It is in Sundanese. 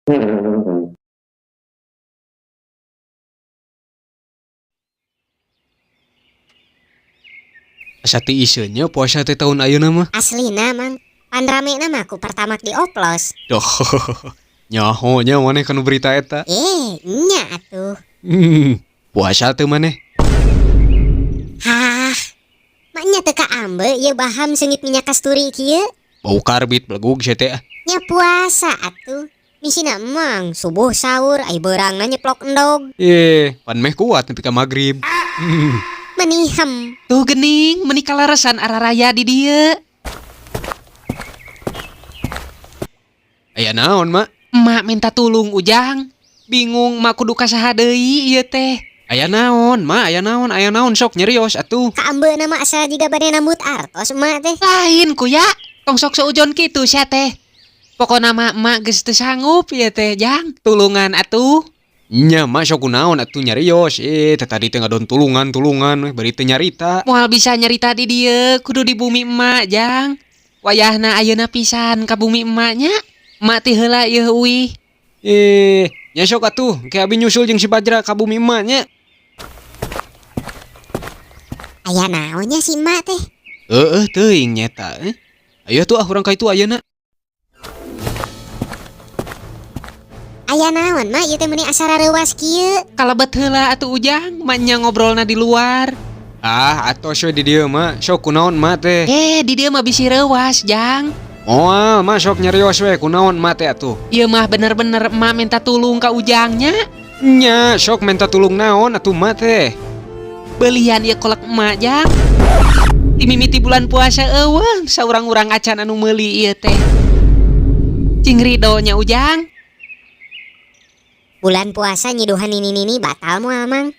Asa ti iseunya puasa teh tahun ayeuna mah. Aslina mang, pan rame nama ku pertama dioplos. Doh, nyaho nya maneh kana berita eta. Nya atuh. Puasa teu maneh. Hah, maknya teka ambe ye baham sengit minyak kasturi kieu. Bau karbit belegug sia teh. Nya puasa atuh. Misina emang subuh sahur ai beurangna nyeplok endog. Pan meh kuat nepi ka magrib. Menihem. Tuh gening, meni kalaresan araraya di dieu. Aya naon, Mak? Emak minta tulung Ujang. Bingung mak kudu kasaha deui ieu teh. Aya naon, Mak? Aya naon sok nyerios atuh. Ka ambe nama asa jiga bade nambut artos emak teh. Lain ku ya, tong sok seujon kitu sia teh. Pokona emak geus teu sanggup ieu teh, Jang. Tulungan atuh. Nya mah sok kunaon atuh nyarios. Tadi teh ngadon tulungan bari teu nyarita. Moal bisa nyarita di dieu kudu di bumi emak, Jang. Wayahna ayeuna pisan ka bumi emaknya. Emak ti heula ieu euih. Nya sok atuh, ke abi nyusul jeung si Bajra ka bumi emaknya. Aya naonnya si emak teh? Teuing nyeta. Ayo tuh urang ka itu ayeuna. Aya naon mak ieu teh meuni asara reuwas kieu? Kalebet heula atuh Ujang, emaknya ngobrolna di luar. Atos we di dieu mah, sok kunaon mah teh. Di dieu mah bisi reuwas, Jang. Moal mah sok nyarios we kunaon mah teh atuh. Ieu mah bener-bener emak minta tulung ka Ujangnya. Nya sok minta tulung naon atuh mah teh. Belian ieu kolak emak, Jang. Dimimiti bulan puasa eueuh, saurang-urang acan anu meuli ieu teh. Cing Ridho nya Ujang. Bulan puasa nyiduhan ini batal moal mang.